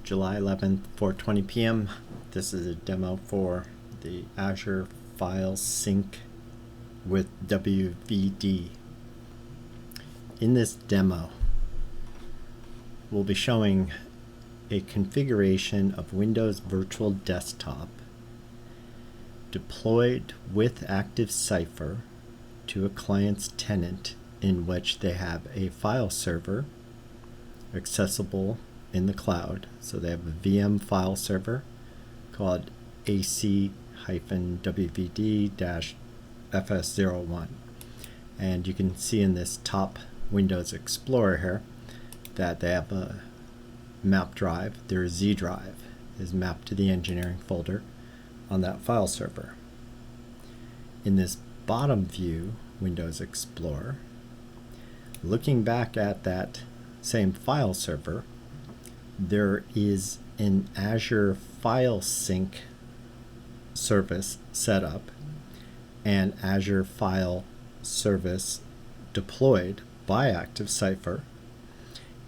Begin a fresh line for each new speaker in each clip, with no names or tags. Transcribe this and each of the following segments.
July 11th, 4:20 p.m. This is a demo for the Azure Files sync with WVD. In this demo, we'll be showing a configuration of Windows Virtual Desktop deployed with active Cypher to a client's tenant in which they have a file server accessible in the cloud. So they have a VM file server called AC-WVD-FS01. And you can see in this top Windows Explorer here that they have a map drive. Their Z drive is mapped to the engineering folder on that file server. In this bottom view, Windows Explorer, looking back at that same file server, there is an Azure File Sync service set up and Azure File Service deployed by Active Cypher.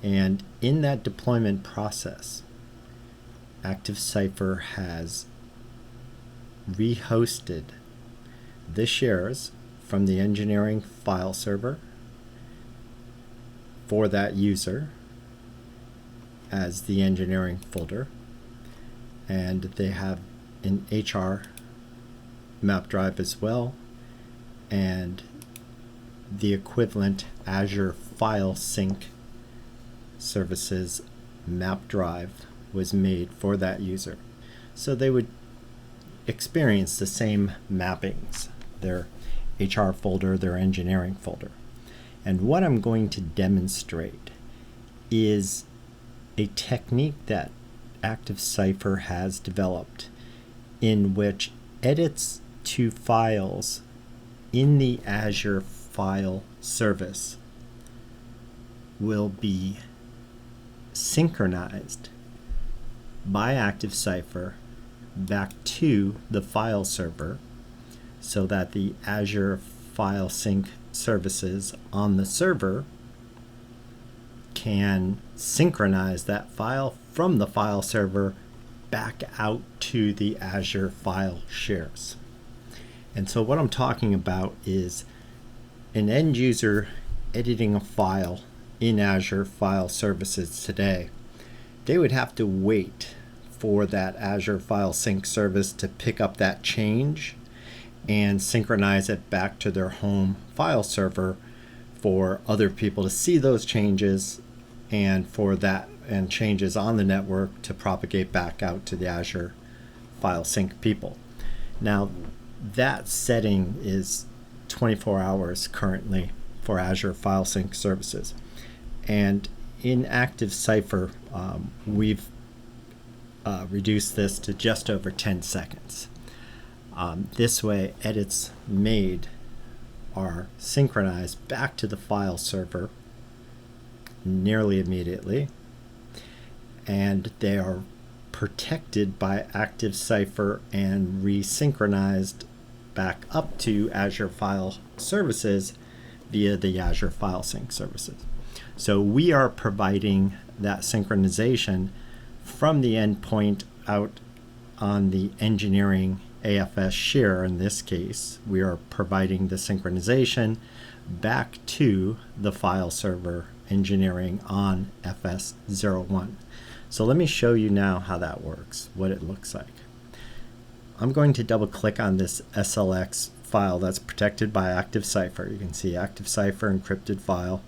And in that deployment process, Active Cypher has rehosted the shares from the engineering file server for that user as the engineering folder, and they have an HR map drive as well, and the equivalent Azure File Sync services map drive was made for that user. So they would experience the same mappings, their HR folder, their engineering folder. And what I'm going to demonstrate is a technique that Active Cypher has developed in which edits to files in the Azure File Service will be synchronized by Active Cypher back to the file server so that the Azure File Sync services on the server can synchronize that file from the file server back out to the Azure file shares. And so what I'm talking about is an end user editing a file in Azure File Services today. They would have to wait for that Azure File Sync service to pick up that change and synchronize it back to their home file server for other people to see those changes, and for that and changes on the network to propagate back out to the Azure File Sync people. Now, that setting is 24 hours currently for Azure File Sync services. And in Active Cypher, we've reduced this to just over 10 seconds. This way, edits made are synchronized back to the file server nearly immediately, and they are protected by Active Cypher and resynchronized back up to Azure File Services via the Azure File Sync services. So we are providing that synchronization from the endpoint out on the engineering AFS share. In this case, we are providing the synchronization back to the file server engineering on FS01. So let me show you now how that works, what it looks like. I'm going to double click on this SLX file that's protected by Active Cypher. You can see Active Cypher encrypted file.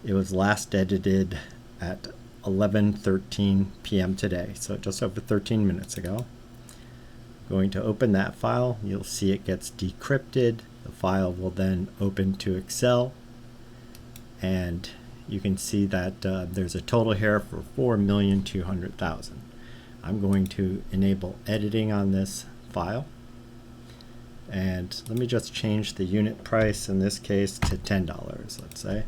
It was last edited at 11:13 p.m. today, so just over 13 minutes ago. Going to open that file. You'll see it gets decrypted. The file will then open to Excel, and you can see that there's a total here for 4,200,000. I'm going to enable editing on this file, and let me just change the unit price in this case to $10, let's say.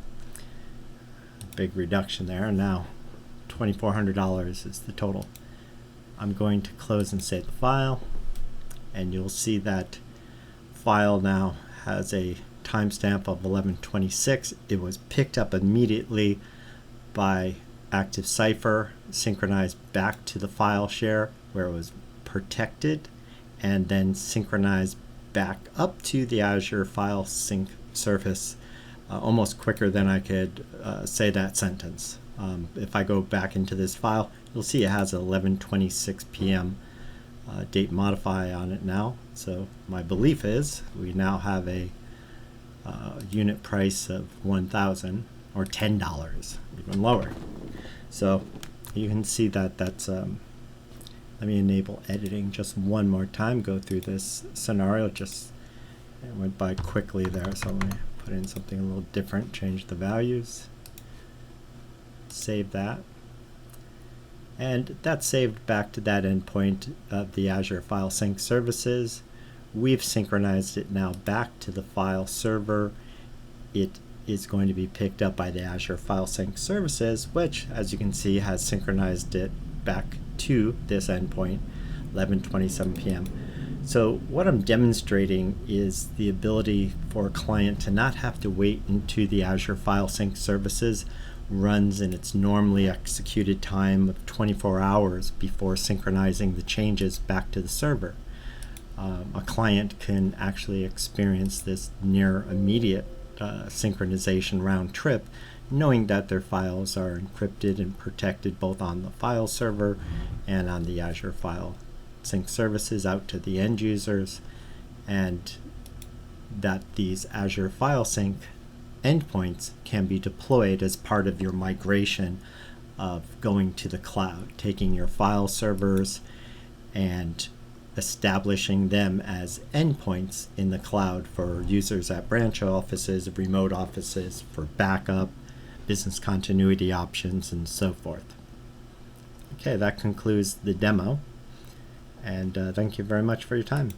Big reduction there. Now $2,400 is the total. I'm going to close and save the file, and you'll see that file now has a timestamp of 11:26. It was picked up immediately by active Cypher synchronized back to the file share where it was protected, and then synchronized back up to the Azure File Sync service almost quicker than I could say that sentence. If I go back into this file, you'll see it has 11:26 p.m. Date modify on it now. So my belief is we now have a unit price of 1,000 or $10, even lower. So you can see that that's let me enable editing just one more time, go through this scenario. Just it went by quickly there, so I'm going to put in something a little different, change the values, save that, and that's saved back to that endpoint of the Azure File Sync services. We've synchronized it now back to the file server. It is going to be picked up by the Azure File Sync services, which, as you can see, has synchronized it back to this endpoint, 11:27 p.m. So what I'm demonstrating is the ability for a client to not have to wait until the Azure File Sync services runs in its normally executed time of 24 hours before synchronizing the changes back to the server. A client can actually experience this near immediate synchronization round trip, knowing that their files are encrypted and protected both on the file server and on the Azure File Sync services out to the end users, and that these Azure File Sync endpoints can be deployed as part of your migration of going to the cloud, taking your file servers and establishing them as endpoints in the cloud for users at branch offices, remote offices, for backup, business continuity options, and so forth. Okay, that concludes the demo, and thank you very much for your time.